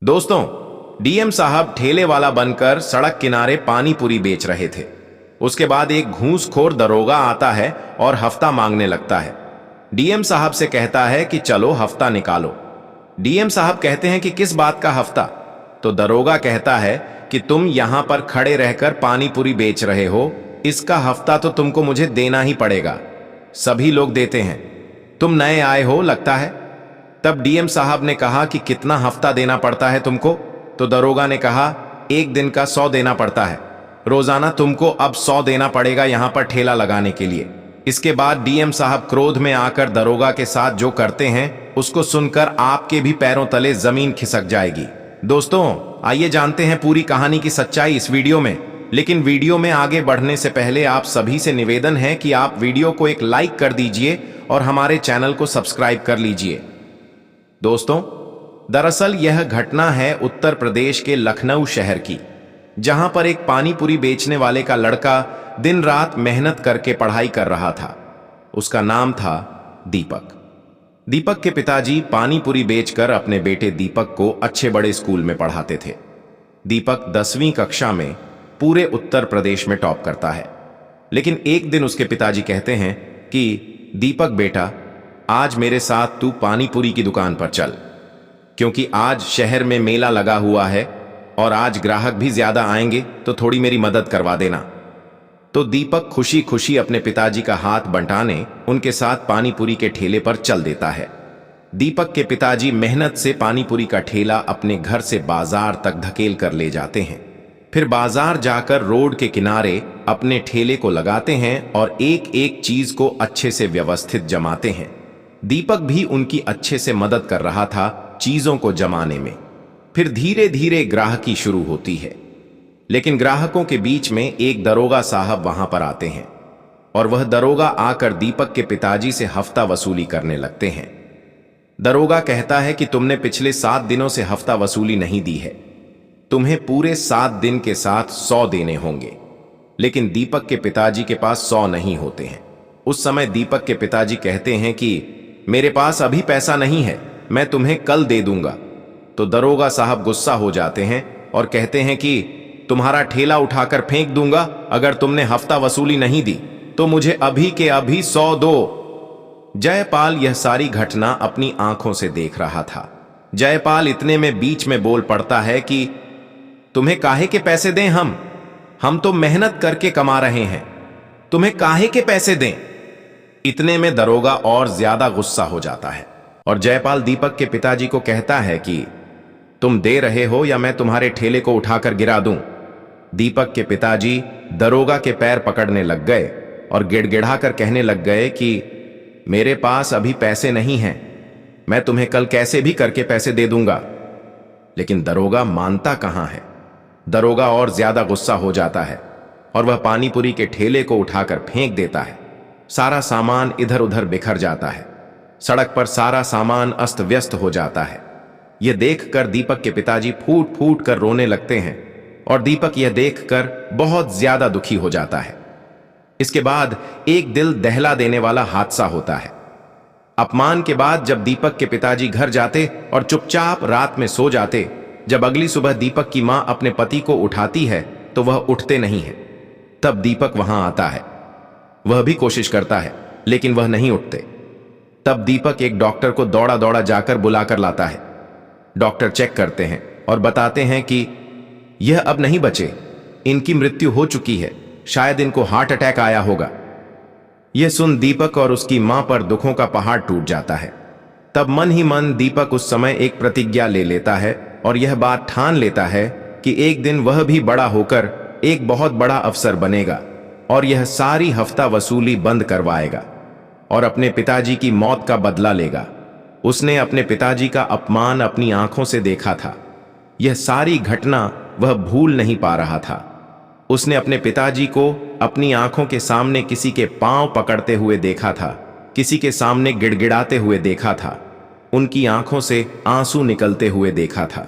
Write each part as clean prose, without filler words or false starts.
दोस्तों, डीएम साहब ठेले वाला बनकर सड़क किनारे पानी पूरी बेच रहे थे। उसके बाद एक घूसखोर दरोगा आता है और हफ्ता मांगने लगता है। डीएम साहब से कहता है कि चलो हफ्ता निकालो। डीएम साहब कहते हैं कि किस बात का हफ्ता? तो दरोगा कहता है कि तुम यहां पर खड़े रहकर पानी पूरी बेच रहे हो, इसका हफ्ता तो तुमको मुझे देना ही पड़ेगा। सभी लोग देते हैं, तुम नए आए हो लगता है। तब डीएम साहब ने कहा कि कितना हफ्ता देना पड़ता है तुमको? तो दरोगा ने कहा, एक दिन का 100 देना पड़ता है। रोजाना तुमको अब 100 देना पड़ेगा यहां पर ठेला लगाने के लिए। इसके बाद डीएम साहब क्रोध में आकर दरोगा के साथ जो करते हैं उसको सुनकर आपके भी पैरों तले जमीन खिसक जाएगी। दोस्तों, आइए जानते हैं पूरी कहानी की सच्चाई इस वीडियो में। लेकिन वीडियो में आगे बढ़ने से पहले आप सभी से निवेदन है कि आप वीडियो को एक लाइक कर दीजिए और हमारे चैनल को सब्सक्राइब कर लीजिए। दोस्तों, दरअसल यह घटना है उत्तर प्रदेश के लखनऊ शहर की, जहां पर एक पानी पूरी बेचने वाले का लड़का दिन रात मेहनत करके पढ़ाई कर रहा था। उसका नाम था दीपक। दीपक के पिताजी पानी पूरी बेचकर अपने बेटे दीपक को अच्छे बड़े स्कूल में पढ़ाते थे। दीपक 10वीं कक्षा में पूरे उत्तर प्रदेश में टॉप करता है। लेकिन एक दिन उसके पिताजी कहते हैं कि दीपक बेटा, आज मेरे साथ तू पानी पूरी की दुकान पर चल, क्योंकि आज शहर में मेला लगा हुआ है और आज ग्राहक भी ज्यादा आएंगे, तो थोड़ी मेरी मदद करवा देना। तो दीपक खुशी खुशी अपने पिताजी का हाथ बंटाने उनके साथ पानी पूरी के ठेले पर चल देता है। दीपक के पिताजी मेहनत से पानी पूरी का ठेला अपने घर से बाजार तक धकेल कर ले जाते हैं। फिर बाजार जाकर रोड के किनारे अपने ठेले को लगाते हैं और एक एक चीज को अच्छे से व्यवस्थित जमाते हैं। दीपक भी उनकी अच्छे से मदद कर रहा था चीजों को जमाने में। फिर धीरे धीरे ग्राहकी शुरू होती है। लेकिन ग्राहकों के बीच में एक दरोगा साहब वहां पर आते हैं और वह दरोगा आकर दीपक के पिताजी से हफ्ता वसूली करने लगते हैं। दरोगा कहता है कि तुमने पिछले 7 दिनों से हफ्ता वसूली नहीं दी है, तुम्हें पूरे 7 दिन के साथ 100 देने होंगे। लेकिन दीपक के पिताजी के पास 100 नहीं होते हैं। उस समय दीपक के पिताजी कहते हैं कि मेरे पास अभी पैसा नहीं है, मैं तुम्हें कल दे दूंगा। तो दरोगा साहब गुस्सा हो जाते हैं और कहते हैं कि तुम्हारा ठेला उठाकर फेंक दूंगा अगर तुमने हफ्ता वसूली नहीं दी, तो मुझे अभी के अभी 100 दो। जयपाल यह सारी घटना अपनी आंखों से देख रहा था। जयपाल इतने में बीच में बोल पड़ता है कि तुम्हें काहे के पैसे दें? हम तो मेहनत करके कमा रहे हैं, तुम्हें काहे के पैसे दें? इतने में दरोगा और ज्यादा गुस्सा हो जाता है और जयपाल दीपक के पिताजी को कहता है कि तुम दे रहे हो या मैं तुम्हारे ठेले को उठाकर गिरा दूं। दीपक के पिताजी दरोगा के पैर पकड़ने लग गए और गिड़गिड़ाकर कहने लग गए कि मेरे पास अभी पैसे नहीं हैं, मैं तुम्हें कल कैसे भी करके पैसे दे दूंगा। लेकिन दरोगा मानता कहां है। दरोगा और ज्यादा गुस्सा हो जाता है और वह पानीपुरी के ठेले को उठाकर फेंक देता है। सारा सामान इधर उधर बिखर जाता है। सड़क पर सारा सामान अस्त व्यस्त हो जाता है। यह देखकर दीपक के पिताजी फूट फूट कर रोने लगते हैं और दीपक यह देखकर बहुत ज्यादा दुखी हो जाता है। इसके बाद एक दिल दहला देने वाला हादसा होता है। अपमान के बाद जब दीपक के पिताजी घर जाते और चुपचाप रात में सो जाते, जब अगली सुबह दीपक की मां अपने पति को उठाती है तो वह उठते नहीं है। तब दीपक वहां आता है। वह भी कोशिश करता है लेकिन वह नहीं उठते। तब दीपक एक डॉक्टर को दौड़ा दौड़ा जाकर बुलाकर लाता है। डॉक्टर चेक करते हैं और बताते हैं कि यह अब नहीं बचे, इनकी मृत्यु हो चुकी है, शायद इनको हार्ट अटैक आया होगा। यह सुन दीपक और उसकी मां पर दुखों का पहाड़ टूट जाता है। तब मन ही मन दीपक उस समय एक प्रतिज्ञा ले लेता है और यह बात ठान लेता है कि एक दिन वह भी बड़ा होकर एक बहुत बड़ा अफसर बनेगा और यह सारी हफ्ता वसूली बंद करवाएगा और अपने पिताजी की मौत का बदला लेगा। उसने अपने पिताजी का अपमान अपनी आंखों से देखा था। यह सारी घटना वह भूल नहीं पा रहा था। उसने अपने पिताजी को अपनी आंखों के सामने किसी के पांव पकड़ते हुए देखा था, किसी के सामने गिड़गिड़ाते हुए देखा था, उनकी आंखों से आंसू निकलते हुए देखा था।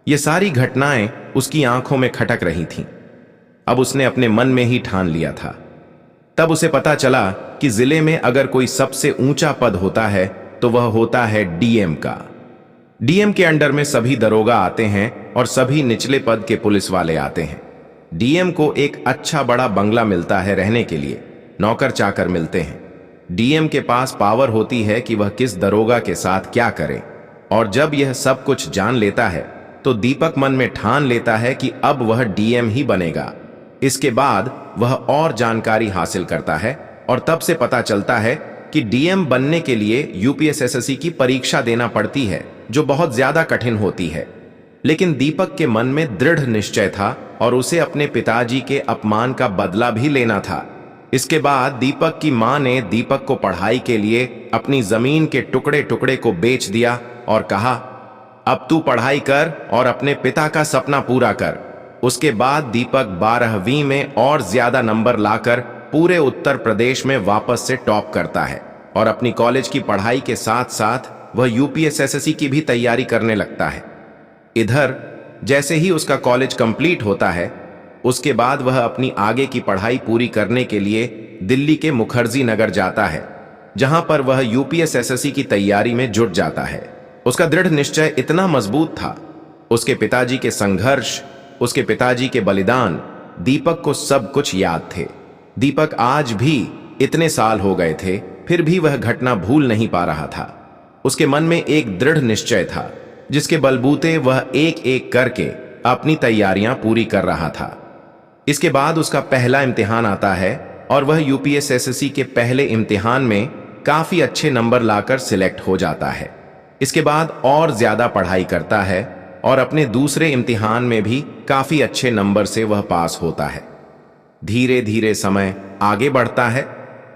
यह सारी घटनाएं उसकी आंखों में खटक रही थीं। अब उसने अपने मन में ही ठान लिया था। तब उसे पता चला कि जिले में अगर कोई सबसे ऊंचा पद होता है तो वह होता है डीएम का। डीएम के अंडर में सभी दरोगा आते हैं और सभी निचले पद के पुलिस वाले आते हैं। डीएम को एक अच्छा बड़ा बंगला मिलता है रहने के लिए, नौकर चाकर मिलते हैं। डीएम के पास पावर होती है कि वह किस दरोगा के साथ क्या करे, और जब यह सब कुछ जान लेता है तो दीपक मन में ठान लेता है कि अब वह डीएम ही बनेगा। इसके बाद वह और जानकारी हासिल करता है और तब से पता चलता है कि डीएम बनने के लिए यूपीएसएससी की परीक्षा देना पड़ती है, जो बहुत ज्यादा कठिन होती है। लेकिन दीपक के मन में दृढ़ निश्चय था और उसे अपने पिताजी के अपमान का बदला भी लेना था। इसके बाद दीपक की मां ने दीपक को पढ़ाई के लिए अपनी जमीन के टुकड़े टुकड़े को बेच दिया और कहा, अब तू पढ़ाई कर और अपने पिता का सपना पूरा कर। उसके बाद दीपक 12वीं में और ज्यादा नंबर लाकर पूरे उत्तर प्रदेश में वापस से टॉप करता है और अपनी कॉलेज की पढ़ाई के साथ साथ वह यूपीएसएससी की भी तैयारी करने लगता है। इधर जैसे ही उसका कॉलेज कंप्लीट होता है, उसके बाद वह अपनी आगे की पढ़ाई पूरी करने के लिए दिल्ली के मुखर्जी नगर जाता है, जहां पर वह यूपीएसएससी की तैयारी में जुट जाता है। उसका दृढ़ निश्चय इतना मजबूत था, उसके पिताजी के संघर्ष, उसके पिताजी के बलिदान दीपक को सब कुछ याद थे। दीपक आज भी इतने साल हो गए थे, फिर भी वह घटना भूल नहीं पा रहा था। उसके मन में एक दृढ़ निश्चय था, जिसके बलबूते वह एक एक करके अपनी तैयारियां पूरी कर रहा था। इसके बाद उसका पहला इम्तिहान आता है और वह यूपीएसएससी के पहले इम्तिहान में काफी अच्छे नंबर लाकर सिलेक्ट हो जाता है। इसके बाद और ज्यादा पढ़ाई करता है और अपने दूसरे इम्तिहान में भी काफी अच्छे नंबर से वह पास होता है। धीरे धीरे समय आगे बढ़ता है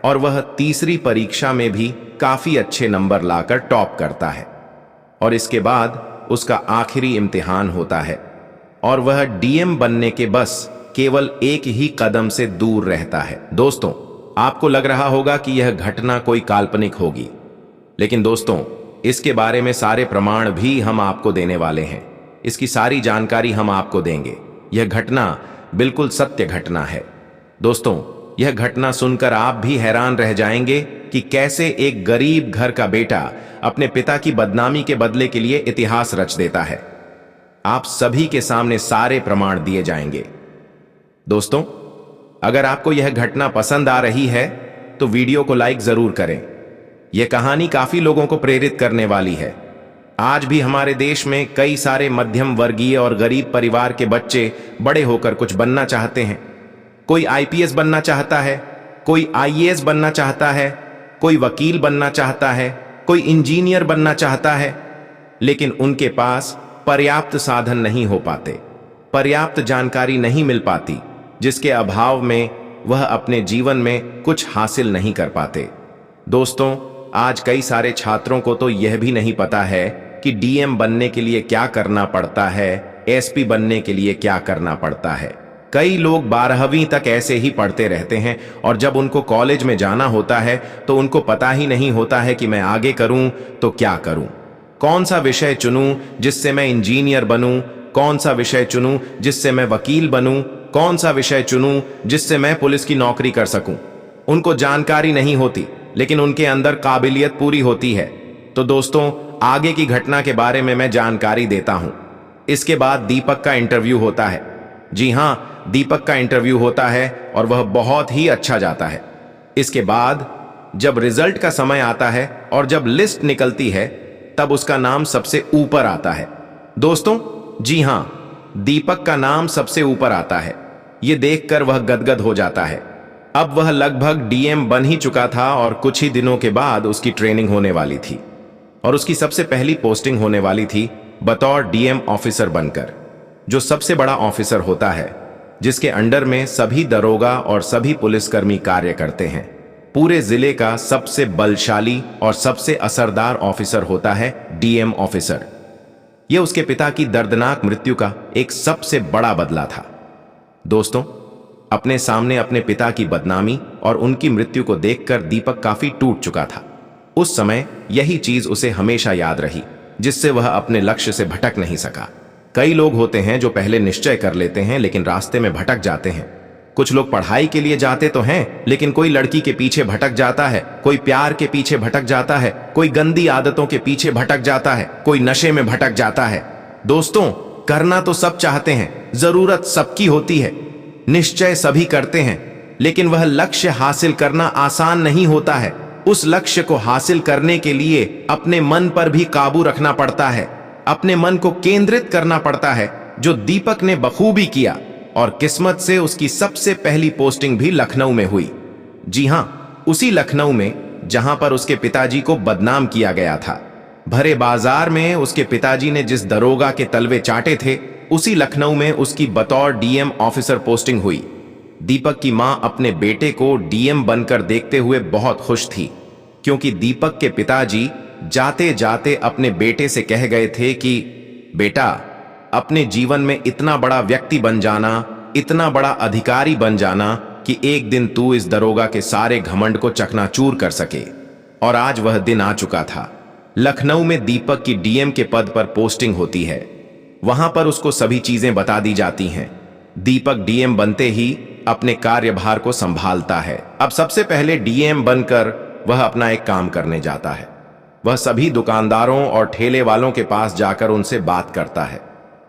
और वह तीसरी परीक्षा में भी काफी अच्छे नंबर लाकर टॉप करता है। और इसके बाद उसका आखिरी इम्तिहान होता है और वह डीएम बनने के बस केवल एक ही कदम से दूर रहता है। दोस्तों, आपको लग रहा होगा कि यह घटना कोई काल्पनिक होगी, लेकिन दोस्तों, इसके बारे में सारे प्रमाण भी हम आपको देने वाले हैं। इसकी सारी जानकारी हम आपको देंगे। यह घटना बिल्कुल सत्य घटना है। दोस्तों, यह घटना सुनकर आप भी हैरान रह जाएंगे कि कैसे एक गरीब घर का बेटा अपने पिता की बदनामी के बदले के लिए इतिहास रच देता है। आप सभी के सामने सारे प्रमाण दिए जाएंगे। दोस्तों, अगर आपको यह घटना पसंद आ रही है तो वीडियो को लाइक जरूर करें। यह कहानी काफी लोगों को प्रेरित करने वाली है। आज भी हमारे देश में कई सारे मध्यम वर्गीय और गरीब परिवार के बच्चे बड़े होकर कुछ बनना चाहते हैं। कोई आईपीएस बनना चाहता है, कोई आईएएस बनना चाहता है, कोई वकील बनना चाहता है, कोई इंजीनियर बनना चाहता है, लेकिन उनके पास पर्याप्त साधन नहीं हो पाते, पर्याप्त जानकारी नहीं मिल पाती, जिसके अभाव में वह अपने जीवन में कुछ हासिल नहीं कर पाते। दोस्तों, आज कई सारे छात्रों को तो यह भी नहीं पता है कि डीएम बनने के लिए क्या करना पड़ता है, एसपी बनने के लिए क्या करना पड़ता है। कई लोग 12वीं तक ऐसे ही पढ़ते रहते हैं और जब उनको कॉलेज में जाना होता है तो उनको पता ही नहीं होता है कि मैं आगे करूं तो क्या करूं, कौन सा विषय चुनूं जिससे मैं इंजीनियर बनूं, कौन सा विषय चुनूं जिससे मैं वकील बनूं, कौन सा विषय चुनूं जिससे मैं पुलिस की नौकरी कर सकूं। उनको जानकारी नहीं होती, लेकिन उनके अंदर काबिलियत पूरी होती है। तो दोस्तों, आगे की घटना के बारे में मैं जानकारी देता हूं। इसके बाद दीपक का इंटरव्यू होता है। जी हां, दीपक का इंटरव्यू होता है और वह बहुत ही अच्छा जाता है। इसके बाद जब रिजल्ट का समय आता है और जब लिस्ट निकलती है, तब उसका नाम सबसे ऊपर आता है। दोस्तों, जी हां, दीपक का नाम सबसे ऊपर आता है। यह देखकर वह गदगद हो जाता है। अब वह लगभग डीएम बन ही चुका था और कुछ ही दिनों के बाद उसकी ट्रेनिंग होने वाली थी और उसकी सबसे पहली पोस्टिंग होने वाली थी बतौर डीएम ऑफिसर बनकर, जो सबसे बड़ा ऑफिसर होता है, जिसके अंडर में सभी दरोगा और सभी पुलिसकर्मी कार्य करते हैं। पूरे जिले का सबसे बलशाली और सबसे असरदार ऑफिसर होता है डीएम ऑफिसर। यह उसके पिता की दर्दनाक मृत्यु का एक सबसे बड़ा बदला था। दोस्तों, अपने सामने अपने पिता की बदनामी और उनकी मृत्यु को देखकर दीपक काफी टूट चुका था। उस समय यही चीज उसे हमेशा याद रही, जिससे वह अपने लक्ष्य से भटक नहीं सका। कई लोग होते हैं जो पहले निश्चय कर लेते हैं लेकिन रास्ते में भटक जाते हैं। कुछ लोग पढ़ाई के लिए जाते तो हैं, लेकिन कोई लड़की के पीछे भटक जाता है, कोई प्यार के पीछे भटक जाता है, कोई गंदी आदतों के पीछे भटक जाता है, कोई नशे में भटक जाता है। दोस्तों, करना तो सब चाहते हैं, जरूरत सबकी होती है, निश्चय सभी करते हैं, लेकिन वह लक्ष्य हासिल करना आसान नहीं होता है। उस लक्ष्य को हासिल करने के लिए अपने मन पर भी काबू रखना पड़ता है, अपने मन को केंद्रित करना पड़ता है, जो दीपक ने बखूबी किया। और किस्मत से उसकी सबसे पहली पोस्टिंग भी लखनऊ में हुई। जी हां, उसी लखनऊ में जहां पर उसके पिताजी को बदनाम किया गया था। भरे बाजार में उसके पिताजी ने जिस दरोगा के तलवे चाटे थे, उसी लखनऊ में उसकी बतौर डीएम ऑफिसर पोस्टिंग हुई। दीपक की मां अपने बेटे को डीएम बनकर देखते हुए बहुत खुश थी, क्योंकि दीपक के पिताजी जाते जाते अपने बेटे से कह गए थे कि बेटा, अपने जीवन में इतना बड़ा व्यक्ति बन जाना, इतना बड़ा अधिकारी बन जाना कि एक दिन तू इस दरोगा के सारे घमंड को चकनाचूर कर सके। और आज वह दिन आ चुका था। लखनऊ में दीपक की डीएम के पद पर पोस्टिंग होती है। वहां पर उसको सभी चीजें बता दी जाती हैं। दीपक डीएम बनते ही अपने कार्यभार को संभालता है। अब सबसे पहले डीएम बनकर वह अपना एक काम करने जाता है। वह सभी दुकानदारों और ठेले वालों के पास जाकर उनसे बात करता है,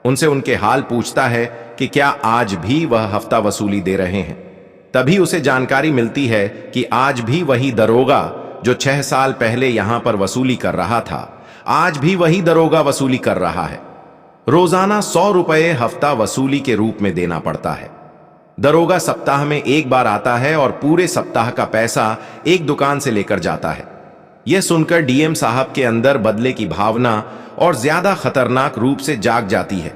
उनसे उनके हाल पूछता है कि क्या आज भी वह हफ्ता वसूली दे रहे हैं। तभी उसे जानकारी मिलती है कि आज भी वही दरोगा जो 6 साल पहले यहां पर वसूली कर रहा था, आज भी वही दरोगा वसूली कर रहा है। रोजाना 100 रुपए हफ्ता वसूली के रूप में देना पड़ता है। दरोगा सप्ताह में एक बार आता है और पूरे सप्ताह का पैसा एक दुकान से लेकर जाता है। यह सुनकर डीएम साहब के अंदर बदले की भावना और ज्यादा खतरनाक रूप से जाग जाती है।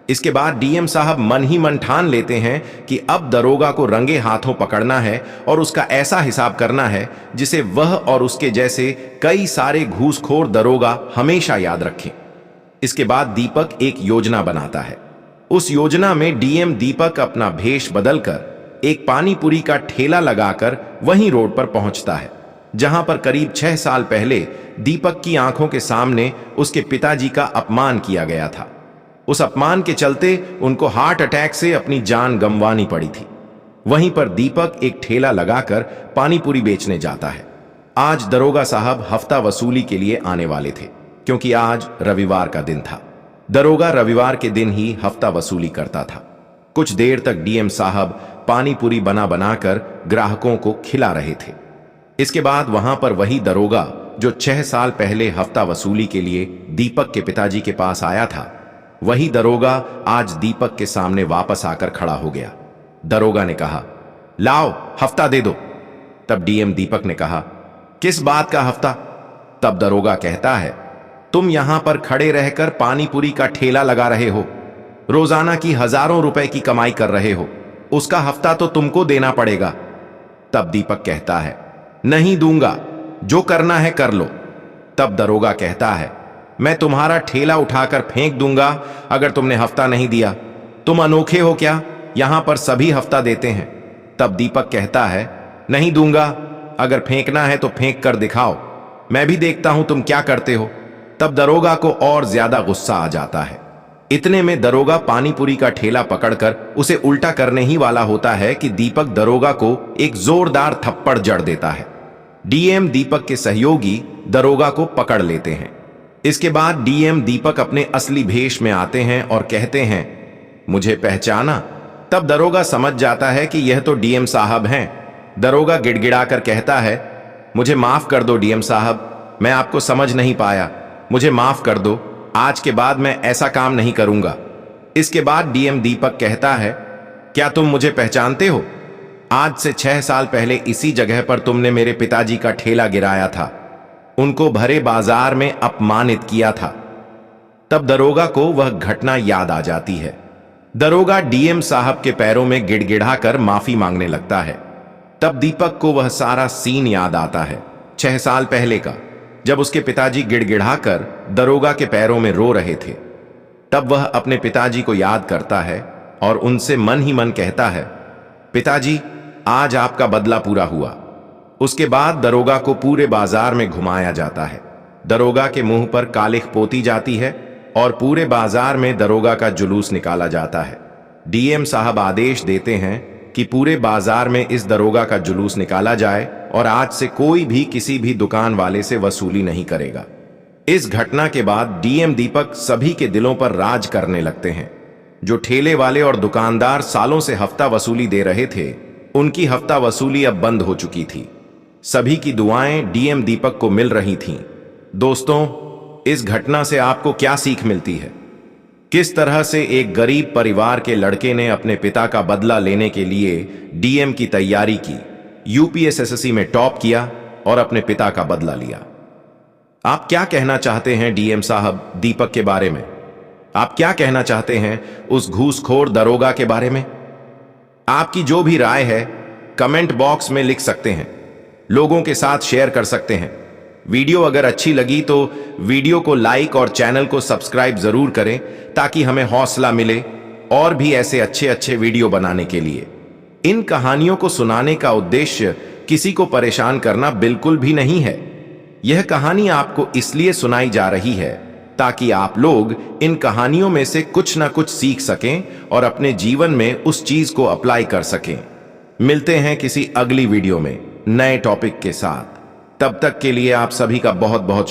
इसके बाद डीएम साहब मन ही मन ठान लेते हैं कि अब दरोगा को रंगे हाथों पकड़ना है और उसका ऐसा हिसाब करना है जिसे वह और उसके जैसे कई सारे घूसखोर दरोगा हमेशा याद रखें। इसके बाद दीपक एक योजना बनाता है। उस योजना में डीएम दीपक अपना भेष बदलकर एक पानी पूरी का ठेला लगाकर वहीं रोड पर पहुंचता है, जहां पर करीब 6 साल पहले दीपक की आंखों के सामने उसके पिताजी का अपमान किया गया था। उस अपमान के चलते उनको हार्ट अटैक से अपनी जान गंवानी पड़ी थी। वहीं पर दीपक एक ठेला लगाकर पानी पूरी बेचने जाता है। आज दरोगा साहब हफ्ता वसूली के लिए आने वाले थे, क्योंकि आज रविवार का दिन था। दरोगा रविवार के दिन ही हफ्ता वसूली करता था। कुछ देर तक डीएम साहब पानी पूरी बना बनाकर ग्राहकों को खिला रहे थे। इसके बाद वहां पर वही दरोगा जो 6 साल पहले हफ्ता वसूली के लिए दीपक के पिताजी के पास आया था, वही दरोगा आज दीपक के सामने वापस आकर खड़ा हो गया। दरोगा ने कहा, लाओ हफ्ता दे दो। तब डीएम दीपक ने कहा, किस बात का हफ्ता? तब दरोगा कहता है, तुम यहां पर खड़े रहकर पानी पूरी का ठेला लगा रहे हो, रोजाना की हजारों रुपए की कमाई कर रहे हो, उसका हफ्ता तो तुमको देना पड़ेगा। तब दीपक कहता है, नहीं दूंगा, जो करना है कर लो। तब दरोगा कहता है, मैं तुम्हारा ठेला उठाकर फेंक दूंगा अगर तुमने हफ्ता नहीं दिया। तुम अनोखे हो क्या? यहां पर सभी हफ्ता देते हैं। तब दीपक कहता है, नहीं दूंगा, अगर फेंकना है तो फेंक कर दिखाओ, मैं भी देखता हूं तुम क्या करते हो। तब दरोगा को और ज्यादा गुस्सा आ जाता है। इतने में दरोगा पानीपुरी का ठेला पकड़कर उसे उल्टा करने ही वाला होता है कि दीपक दरोगा को एक जोरदार थप्पड़ जड़ देता है। डीएम दीपक के सहयोगी दरोगा को पकड़ लेते हैं। इसके बाद डीएम दीपक अपने असली भेष में आते हैं और कहते हैं, मुझे पहचाना? तब दरोगा समझ जाता है कि यह तो डीएम साहब हैं। दरोगा गिड़गिड़ाकर कहता है, मुझे माफ कर दो डीएम साहब, मैं आपको समझ नहीं पाया, मुझे माफ कर दो, आज के बाद मैं ऐसा काम नहीं करूंगा। इसके बाद डीएम दीपक कहता है, क्या तुम मुझे पहचानते हो? आज से 6 साल पहले इसी जगह पर तुमने मेरे पिताजी का ठेला गिराया था, उनको भरे बाजार में अपमानित किया था। तब दरोगा को वह घटना याद आ जाती है। दरोगा डीएम साहब के पैरों में गिड़गिड़ाकर माफी मांगने लगता है। तब दीपक को वह सारा सीन याद आता है 6 साल पहले का, जब उसके पिताजी गिड़गिड़ाकर दरोगा के पैरों में रो रहे थे। तब वह अपने पिताजी को याद करता है और उनसे मन ही मन कहता है, पिताजी आज आपका बदला पूरा हुआ। उसके बाद दरोगा को पूरे बाजार में घुमाया जाता है। दरोगा के मुंह पर कालिख पोती जाती है और पूरे बाजार में दरोगा का जुलूस निकाला जाता है। डीएम साहब आदेश देते हैं कि पूरे बाजार में इस दरोगा का जुलूस निकाला जाए और आज से कोई भी किसी भी दुकान वाले से वसूली नहीं करेगा। इस घटना के बाद डीएम दीपक सभी के दिलों पर राज करने लगते हैं। जो ठेले वाले और दुकानदार सालों से हफ्ता वसूली दे रहे थे, उनकी हफ्ता वसूली अब बंद हो चुकी थी। सभी की दुआएं डीएम दीपक को मिल रही थीं। दोस्तों, इस घटना से आपको क्या सीख मिलती है? किस तरह से एक गरीब परिवार के लड़के ने अपने पिता का बदला लेने के लिए डीएम की तैयारी की, यूपीएसएससी में टॉप किया और अपने पिता का बदला लिया। आप क्या कहना चाहते हैं डीएम साहब दीपक के बारे में? आप क्या कहना चाहते हैं उस घूसखोर दरोगा के बारे में? आपकी जो भी राय है कमेंट बॉक्स में लिख सकते हैं, लोगों के साथ शेयर कर सकते हैं। वीडियो अगर अच्छी लगी तो वीडियो को लाइक और चैनल को सब्सक्राइब जरूर करें ताकि हमें हौसला मिले और भी ऐसे अच्छे अच्छे वीडियो बनाने के लिए। इन कहानियों को सुनाने का उद्देश्य किसी को परेशान करना बिल्कुल भी नहीं है। यह कहानी आपको इसलिए सुनाई जा रही है ताकि आप लोग इन कहानियों में से कुछ ना कुछ सीख सकें और अपने जीवन में उस चीज को अप्लाई कर सकें। मिलते हैं किसी अगली वीडियो में नए टॉपिक के साथ। तब तक के लिए आप सभी का बहुत बहुत